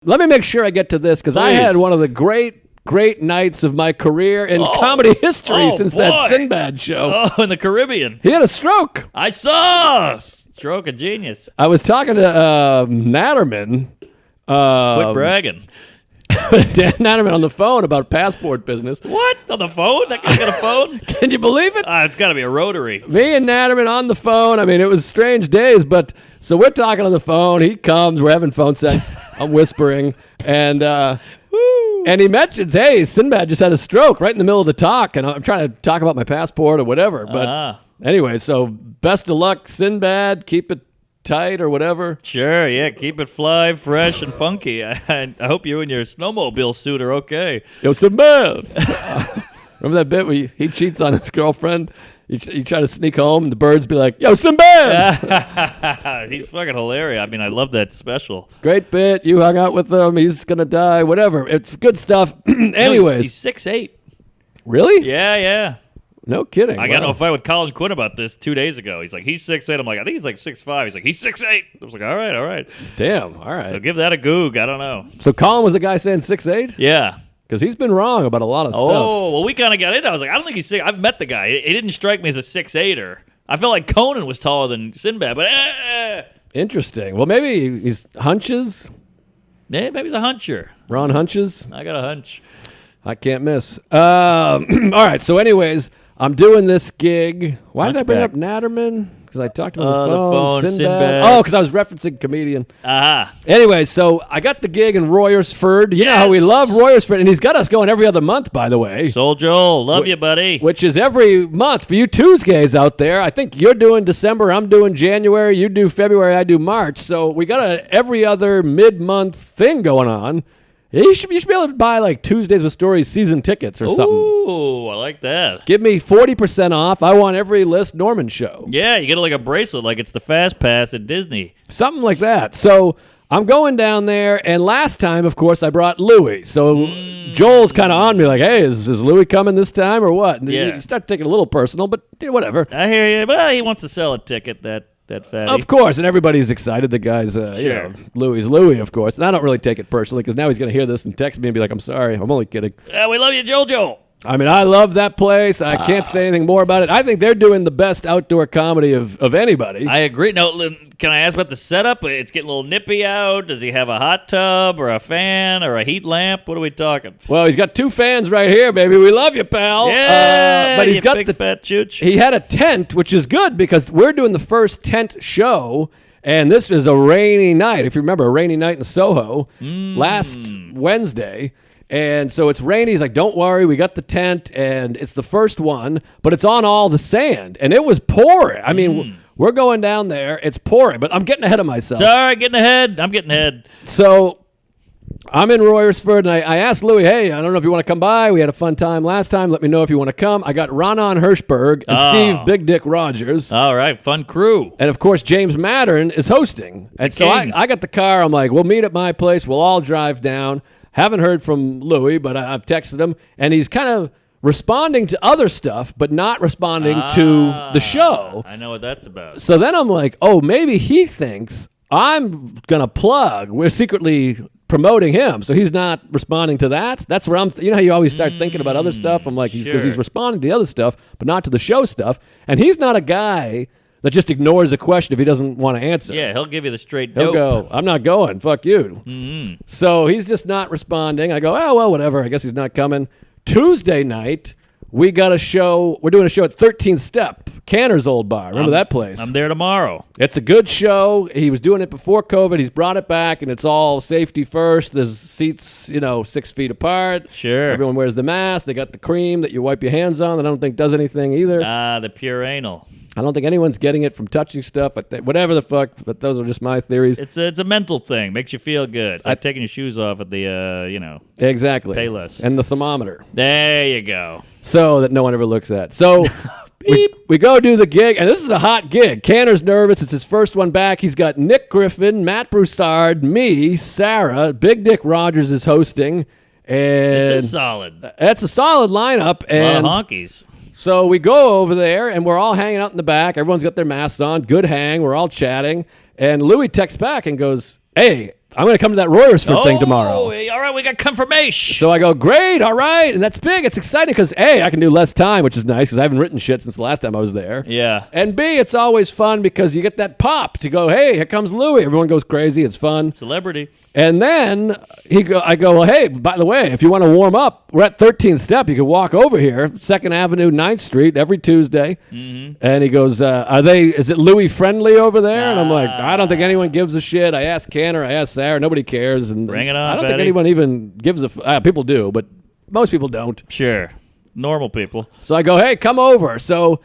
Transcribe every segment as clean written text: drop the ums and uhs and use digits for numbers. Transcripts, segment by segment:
Let me make sure I get to this because I had one of the great nights of my career in comedy history since that Sinbad show. Oh, in the Caribbean. He had a stroke. I saw. Stroke of genius. I was talking to Natterman. Quit bragging. Dan Natterman on the phone about passport business. What? On the phone? That guy's got a phone? Can you believe it? It's got to be a rotary. Me and Natterman on the phone. I mean, it was strange days, but so we're talking on the phone. He comes. We're having phone sex. I'm whispering. And he mentions, hey, Sinbad just had a stroke right in the middle of the talk. And I'm trying to talk about my passport or whatever. But anyway, so best of luck, Sinbad. Keep it tight or whatever. Sure, yeah. Keep it fly, fresh, and funky. I hope you and your snowmobile suit are okay. Yo, Sinbad. Remember that bit where he cheats on his girlfriend? You try to sneak home, and the birds be like, yo, Sinbad! He's fucking hilarious. I mean, I love that special. Great bit. You hung out with him. He's going to die. Whatever. It's good stuff. Anyways. He's 6'8". Really? Yeah. No kidding. I got into a fight with Colin Quinn about this 2 days ago. He's like, he's 6'8". I'm like, I think he's like 6'5". He's like, he's 6'8". I was like, all right. Damn, all right. So give that a goog. I don't know. So Colin was the guy saying 6'8"? Yeah. Because he's been wrong about a lot of stuff. Oh, well, we kind of got into it. I was like, I don't think he's 6'. I've met the guy. He didn't strike me as a 6'8"er. I felt like Conan was taller than Sinbad, but Interesting. Well, maybe he's hunches. Yeah, maybe he's a huncher. Ron hunches. I got a hunch. I can't miss. All right. So, anyways, I'm doing this gig. Why did I bring up Natterman? Because I talked to him on the phone. Sinbad. Oh, because I was referencing comedian. Anyway, so I got the gig in Royersford. You know how we love Royersford, and he's got us going every other month, by the way. Soul Joel, love you, buddy. Which is every month for you Tuesdays out there. I think you're doing December, I'm doing January, you do February, I do March. So we got a every other mid-month thing going on. You should be able to buy like Tuesdays with Stories season tickets or something. Ooh, I like that. Give me 40% off. I want every List Norman show. Yeah, you get like a bracelet like it's the Fast Pass at Disney. Something like that. So I'm going down there, and last time, of course, I brought Louie. So Joel's kind of on me like, hey, is Louie coming this time or what? And you start taking it a little personal, but whatever. I hear you. Well, he wants to sell a ticket, that fatty. Of course, and everybody's excited. The guy's, Louie's Louie, of course. And I don't really take it personally because now he's going to hear this and text me and be like, I'm sorry. I'm only kidding. We love you, Joel. I mean, I love that place. I can't say anything more about it. I think they're doing the best outdoor comedy of anybody. I agree. Now, can I ask about the setup? It's getting a little nippy out. Does he have a hot tub or a fan or a heat lamp? What are we talking? Well, he's got 2 fans right here, baby. We love you, pal. Yeah, but he's got big fat chooch. He had a tent, which is good because we're doing the first tent show, and this is a rainy night. If you remember, a rainy night in Soho last Wednesday. And so it's rainy. He's like, don't worry, we got the tent, and it's the first one, but it's on all the sand, and it was pouring. I mean, we're going down there. It's pouring, but I'm getting ahead of myself. Sorry, getting ahead. I'm getting ahead. So I'm in Royersford, and I asked Louie, hey, I don't know if you want to come by. We had a fun time last time. Let me know if you want to come. I got Ronan Hirschberg and Steve Big Dick Rogers. All right, fun crew. And, of course, James Mattern is hosting. And so I got the car. I'm like, we'll meet at my place. We'll all drive down. Haven't heard from Louie, but I've texted him, and he's kind of responding to other stuff, but not responding to the show. I know what that's about. So then I'm like, oh, maybe he thinks I'm going to plug. We're secretly promoting him, so he's not responding to that. That's where I'm, you know how you always start thinking about other stuff? I'm like, because he's responding to the other stuff, but not to the show stuff. And he's not a guy that just ignores a question if he doesn't want to answer. Yeah, he'll give you the straight dope. He'll go, I'm not going. Fuck you. So he's just not responding. I go, oh, well, whatever. I guess he's not coming. Tuesday night, we got a show. We're doing a show at 13th Step, Canner's old bar. Remember that place? I'm there tomorrow. It's a good show. He was doing it before COVID. He's brought it back, and it's all safety first. There's seats, 6 feet apart. Sure. Everyone wears the mask. They got the cream that you wipe your hands on that I don't think does anything either. The pure anal. I don't think anyone's getting it from touching stuff, whatever the fuck, but those are just my theories. It's a mental thing. Makes you feel good. It's like taking your shoes off at the, Exactly. Payless. And the thermometer. There you go. So that no one ever looks at. So we go do the gig, and this is a hot gig. Canner's nervous. It's his first one back. He's got Nick Griffin, Matt Broussard, me, Sarah, Big Dick Rogers is hosting. And this is solid. That's a solid lineup. And a lot of honkies. So we go over there, and we're all hanging out in the back. Everyone's got their masks on. Good hang. We're all chatting. And Louie texts back and goes, hey, I'm going to come to that Royersford thing tomorrow. All right, we got confirmation. So I go, great, all right. And that's big. It's exciting because, A, I can do less time, which is nice because I haven't written shit since the last time I was there. Yeah. And B, it's always fun because you get that pop to go, hey, here comes Louie. Everyone goes crazy. It's fun. Celebrity. And then I go, well, hey, by the way, if you want to warm up, we're at 13th Step. You can walk over here, 2nd Avenue, 9th Street, every Tuesday. Mm-hmm. And he goes, is it Louie friendly over there? And I'm like, I don't think anyone gives a shit. I asked Canner, I asked Sarah, nobody cares. And bring it on, I don't Betty. think anyone even gives a people do, but most people don't. Sure. Normal people. So I go, hey, come over. So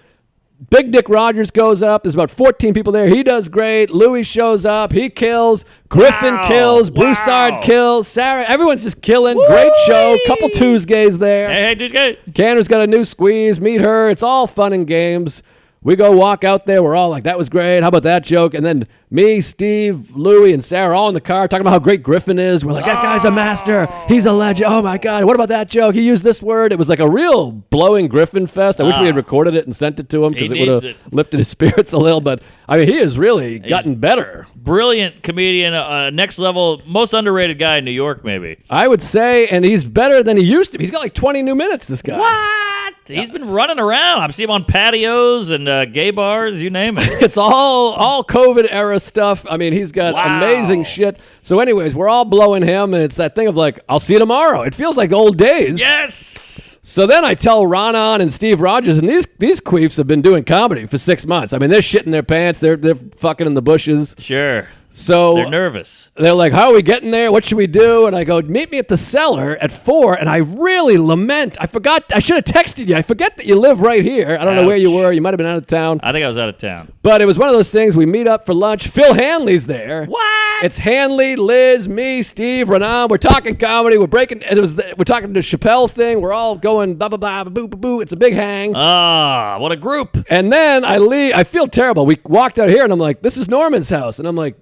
Big Dick Rogers goes up. There's about 14 people there. He does great. Louis shows up. He kills. Griffin kills. Broussard kills. Sarah. Everyone's just killing. Woo-wee! Great show. Couple Tuesdays there. Hey, Tuesday. Canner's got a new squeeze. Meet her. It's all fun and games. We go walk out there. We're all like, that was great. How about that joke? And then me, Steve, Louie, and Sarah all in the car talking about how great Griffin is. We're like, that guy's a master. He's a legend. Oh, my God. What about that joke? He used this word. It was like a real blowing Griffin fest. I wish we had recorded it and sent it to him because it would have lifted his spirits a little. But, I mean, he has really gotten better. Brilliant comedian, next level, most underrated guy in New York, maybe. I would say, and he's better than he used to be. He's got like 20 new minutes, this guy. What? He's been running around. I've seen him on patios and gay bars, you name it. It's all COVID era stuff. I mean, he's got amazing shit. So anyways, we're all blowing him, and it's that thing of like, I'll see you tomorrow. It feels like old days. Yes! So then I tell Ronan and Steve Rogers, and these queefs have been doing comedy for 6 months. I mean, they're shitting their pants. They're fucking in the bushes. Sure. So they're nervous. They're like, how are we getting there? What should we do? And I go, meet me at the cellar at 4. And I really lament. I forgot. I should have texted you. I forget that you live right here. I don't know where you were. You might have been out of town. I think I was out of town. But it was one of those things. We meet up for lunch. Phil Hanley's there. What? It's Hanley, Liz, me, Steve, Renan. We're talking comedy. We're talking the Chappelle thing. We're all going blah, blah, blah, boo, boo, boo. It's a big hang. Ah, what a group. And then I leave. I feel terrible. We walked out here, and I'm like, this is Norman's house. And I'm like,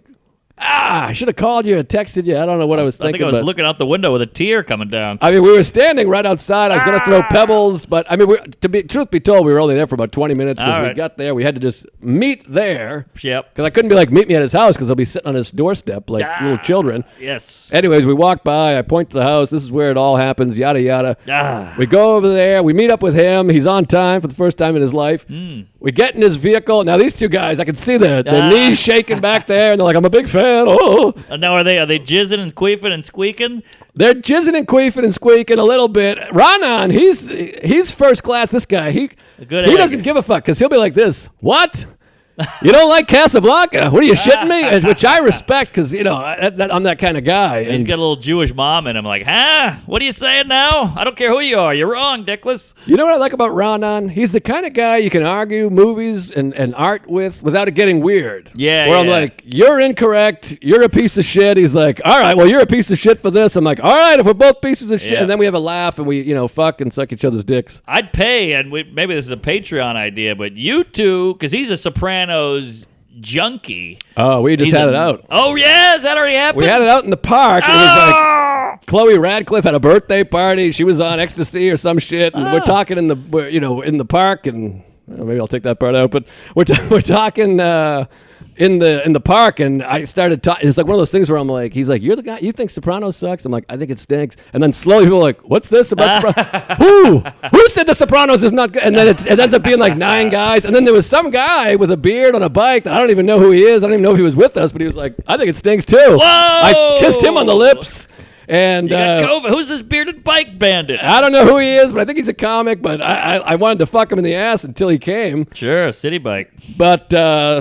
I should have called you or texted you. I don't know what I was thinking. I think I was looking out the window with a tear coming down. I mean, we were standing right outside. I was going to throw pebbles, but I mean, truth be told, we were only there for about 20 minutes because we got there. We had to just meet there. Yep. Because I couldn't be like, meet me at his house because they'll be sitting on his doorstep like little children. Yes. Anyways, we walk by. I point to the house. This is where it all happens, yada, yada. We go over there. We meet up with him. He's on time for the first time in his life. We get in his vehicle. Now, these two guys, I can see their knees shaking back there, and they're like, I'm a big fan. Oh. Now, are they jizzing and queefing and squeaking? They're jizzing and queefing and squeaking a little bit. Ronan, he's first class. This guy, he doesn't give a fuck because he'll be like this. What? You don't like Casablanca? What are you shitting me? Which I respect because, you know, I'm that kind of guy. He's got a little Jewish mom in him like, huh? What are you saying now? I don't care who you are. You're wrong, Dickless. You know what I like about Ronan? He's the kind of guy you can argue movies and art with without it getting weird. Yeah, Where I'm like, you're incorrect. You're a piece of shit. He's like, all right, well, you're a piece of shit for this. I'm like, all right, if we're both pieces of shit. Yeah. And then we have a laugh and we, you know, fuck and suck each other's dicks. I'd pay, and maybe this is a Patreon idea, but you two, because he's a Sopranos junkie. Oh, we just had it out. Oh, yeah? Has that already happened? We had it out in the park. It was like Chloe Radcliffe had a birthday party. She was on ecstasy or some shit. And we're talking in the park. And maybe I'll take that part out. But we're talking in the park. And I started talking. It's like one of those things where I'm like, he's like, you're the guy. You think Sopranos sucks? I'm like, I think it stinks. And then slowly people are like, what's this about Sopranos? Who said the Sopranos is not good? And then it ends up being like 9 guys. And then there was some guy with a beard on a bike that I don't even know who he is. I don't even know if he was with us, but he was like, I think it stinks too. Whoa! I kissed him on the lips. And you got COVID. Who's this bearded bike bandit? I don't know who he is, but I think he's a comic. But I wanted to fuck him in the ass until he came. Sure, city bike. But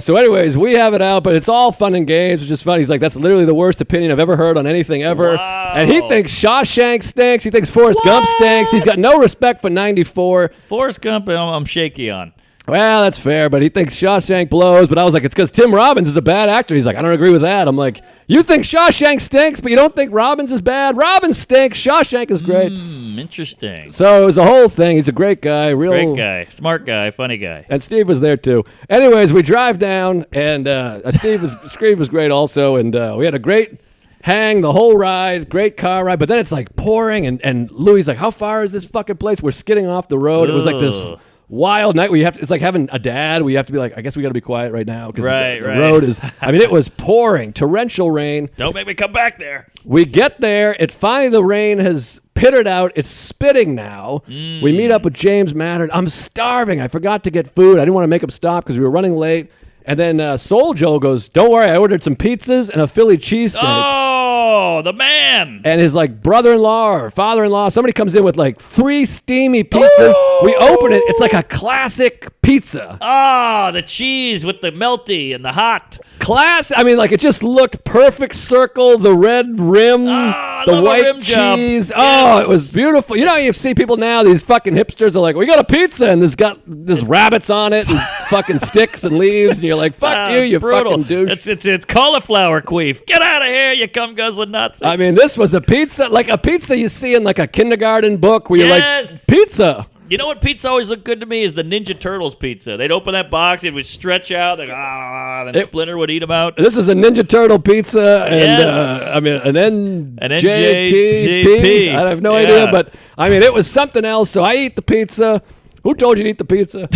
so anyways, we have it out, but it's all fun and games, which is fun. He's like, that's literally the worst opinion I've ever heard on anything ever. Wow. And he thinks Shawshank stinks. He thinks Forrest Gump stinks. He's got no respect for 94. Forrest Gump, I'm shaky on. Well, that's fair, but he thinks Shawshank blows. But I was like, it's because Tim Robbins is a bad actor. He's like, I don't agree with that. I'm like, you think Shawshank stinks, but you don't think Robbins is bad? Robbins stinks. Shawshank is great. Interesting. So it was a whole thing. He's a great guy. Great guy. Smart guy. Funny guy. And Steve was there, too. Anyways, we drive down, and Steve was great also. And we had a great hang the whole ride. Great car ride. But then it's like pouring, and Louis like, how far is this fucking place? We're skidding off the road. It was like this wild night where you have to, it's like having a dad where you have to be like, I guess we got to be quiet right now because the Right. road is, I mean, it was pouring, torrential rain. Don't make me come back there. We get there. The rain has pittered out. It's spitting now. We meet up with James Mattern. I'm starving. I forgot to get food. I didn't want to make him stop because we were running late. And then Soul Joe goes, don't worry, I ordered some pizzas and a Philly cheesesteak. Oh, the man. And his like brother-in-law or father-in-law, somebody comes in with like 3 steamy pizzas. Ooh. We open it. It's like a classic pizza. Ah, the cheese with the melty and the hot. I mean, like it just looked perfect circle, the red rim, I the love a white rim job. cheese. Yes. Oh, it was beautiful. You know, you see people now, these fucking hipsters are like, we got a pizza and there's rabbits on it and fucking sticks and leaves. And you're like, fuck you brutal. fucking douche. It's cauliflower queef. Get out of here, you cum guzzling nuts. I mean, this was a pizza, like a pizza you see in like a kindergarten book where you're Yes. like, pizza. You know what pizza always looked good to me is the Ninja Turtles pizza. They'd open that box, it would stretch out, then Splinter would eat them out. This was a Ninja Turtle pizza, and Yes. and then An JTP. NJTP. I have no Yeah. idea, but I mean, it was something else. So I eat the pizza. Who told you to eat the pizza?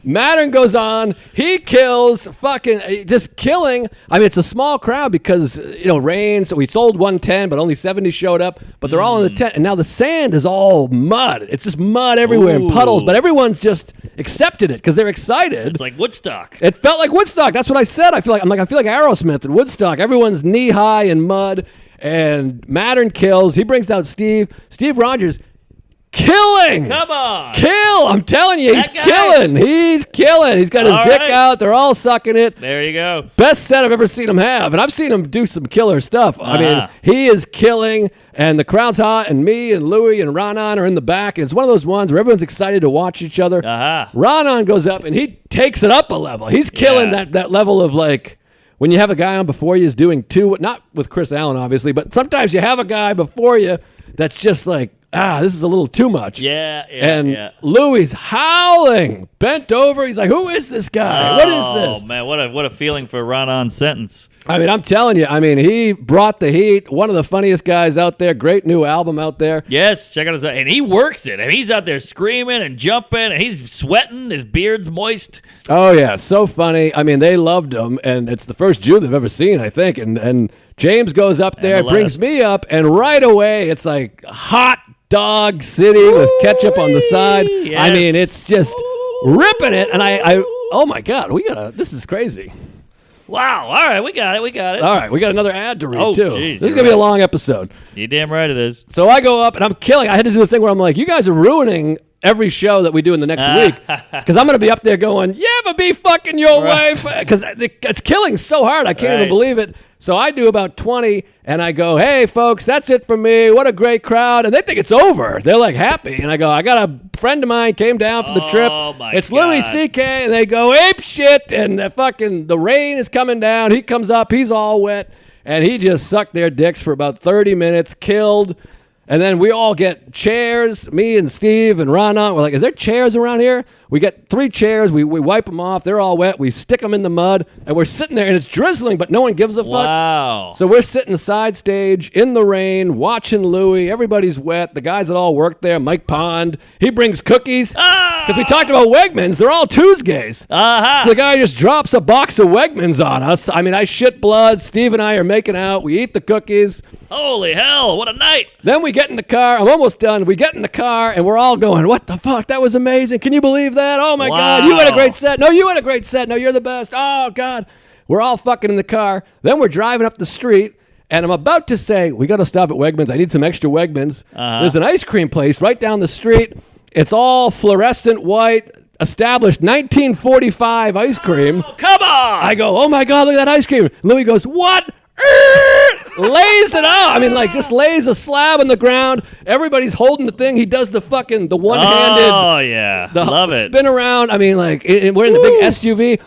Mattern goes on. He kills, fucking just killing. I mean, it's a small crowd because rain. So we sold 110, but only 70 showed up. But they're all in the tent, and now the sand is all mud. It's just mud everywhere and puddles. But everyone's just accepted it because they're excited. It's like Woodstock. It felt like Woodstock. That's what I said. I feel like Aerosmith at Woodstock. Everyone's knee high in mud, and Mattern kills. He brings down Steve Rogers. Killing! Come on! Kill! I'm telling you, he's That guy. killing. He's killing. He's got his All dick right. out. They're all sucking it. There you go. Best set I've ever seen him have, and I've seen him do some killer stuff. I mean, he is killing, and the crowd's hot, and me and Louie and Ronan are in the back, and it's one of those ones where everyone's excited to watch each other. Ronan goes up, and he takes it up a level. He's killing that level of like, when you have a guy on before you is doing two, not with Chris Allen, obviously, but sometimes you have a guy before you that's just like, this is a little too much. And Louie's howling, bent over. He's like, who is this guy? What is this? Oh, man, what a feeling for Ronan's sentence. I mean, I'm telling you, he brought the heat. One of the funniest guys out there. Great new album out there. Yes, check out his, and he works it. I mean, he's out there screaming and jumping, and he's sweating. His beard's moist. Oh, yeah, so funny. I mean, they loved him, and it's the first Jew they've ever seen, I think. And James goes up there, brings me up, and right away, it's like hot dog city with ketchup on the side. Yes. I mean, it's just ripping it, and I oh my God, this is crazy. Wow, all right, we got it. All right, we got another ad to read, too. Geez, This is going to be a long episode. You're damn right it is. So I go up, and I'm killing. I had to do the thing where I'm like, you guys are ruining every show that we do in the next week because I'm going to be up there going, you ever be fucking your wife? Because it's killing so hard, I can't even believe it. So I do about 20, and I go, hey, folks, that's it for me. What a great crowd. And they think it's over. They're, like, happy. And I go, I got a friend of mine came down for the trip. It's Louis C.K., and they go, ape shit, and the rain is coming down. He comes up. He's all wet, and he just sucked their dicks for about 30 minutes, killed. And then we all get chairs, me and Steve and Rana. We're like, is there chairs around here? We get 3 chairs. We wipe them off. They're all wet. We stick them in the mud. And we're sitting there, and it's drizzling, but no one gives a fuck. Wow. So we're sitting side stage in the rain, watching Louie. Everybody's wet. The guys that all work there, Mike Pond, he brings cookies. Because we talked about Wegmans. They're all Tuesdays. So the guy just drops a box of Wegmans on us. I mean, I shit blood. Steve and I are making out. We eat the cookies. Holy hell, what a night. Then we get in the car. I'm almost done. We get in the car, and we're all going, what the fuck? That was amazing. Can you believe that? Oh, my God. You had a great set. No, you had a great set. No, you're the best. Oh, God. We're all fucking in the car. Then we're driving up the street, and I'm about to say, we got to stop at Wegmans. I need some extra Wegmans. There's an ice cream place right down the street. It's all fluorescent white, established 1945 ice cream. Oh, come on. I go, oh, my God, look at that ice cream. Louis goes, what? Lays it out. I mean, like, just lays a slab on the ground. Everybody's holding the thing. He does the one-handed. Oh, yeah. Love it. Spin around. I mean, like, we're in the big SUV.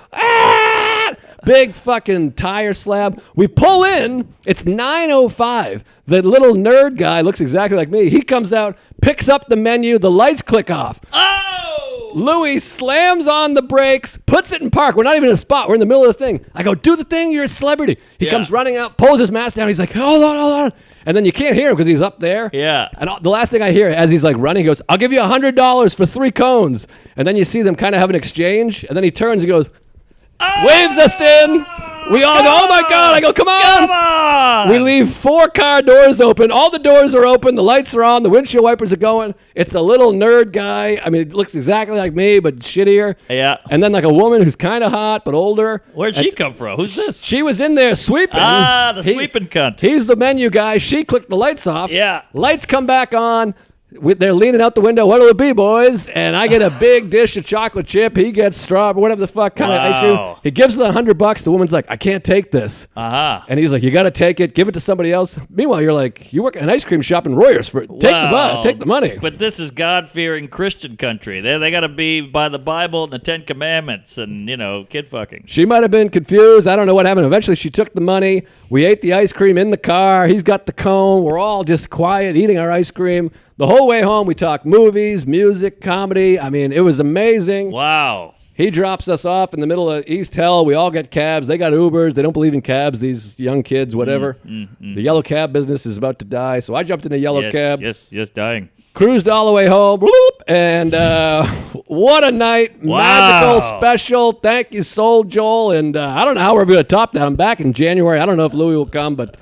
Big fucking tire slab. We pull in. It's 9:05. The little nerd guy looks exactly like me. He comes out, picks up the menu. The lights click off. Oh! Louis slams on the brakes, puts it in park. We're not even in a spot. We're in the middle of the thing. I go, do the thing. You're a celebrity. He comes running out, pulls his mask down. He's like, hold on. And then you can't hear him because he's up there. Yeah. And the last thing I hear as he's like running, he goes, "I'll give you $100 for 3 cones." And then you see them kind of have an exchange. And then he turns and goes, waves us in. We all go, "Oh my God." I go, "Come on." Come on. We leave 4 car doors open. All the doors are open. The lights are on. The windshield wipers are going. It's a little nerd guy. I mean, it looks exactly like me, but shittier. Yeah. And then like a woman who's kind of hot, but older. Where'd she come from? Who's this? She was in there sweeping. The sweeping cunt. He's the menu guy. She clicked the lights off. Yeah. Lights come back on. They're leaning out the window. "What'll it be, boys?" And I get a big dish of chocolate chip. He gets strawberry, whatever the fuck kind of ice cream. Wow. He gives her $100. The woman's like, "I can't take this." And he's like, "You got to take it. Give it to somebody else." Meanwhile, you're like, "You work at an ice cream shop in Royers. Take the money." But this is God-fearing Christian country. They got to be by the Bible and the 10 Commandments and, kid fucking. She might have been confused. I don't know what happened. Eventually, she took the money. We ate the ice cream in the car. He's got the cone. We're all just quiet, eating our ice cream. The whole way home, we talked movies, music, comedy. I mean, it was amazing. Wow. He drops us off in the middle of East Hell. We all get cabs. They got Ubers. They don't believe in cabs, these young kids, whatever. The yellow cab business is about to die. So I jumped in a yellow cab. Yes, dying. Cruised all the way home. Bloop, and what a night. Wow. Magical, special. Thank you, Soul Joel. And I don't know how we're going to top that. I'm back in January. I don't know if Louis will come, but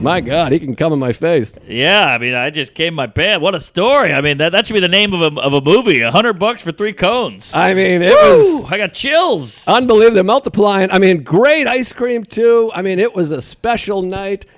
my God, he can come in my face. Yeah, I mean, I just came my pants. What a story. I mean, that should be the name of a movie. $100 for 3 cones. I mean, it was I got chills. unbelievable. They're multiplying. I mean, great ice cream, too. I mean, it was a special night.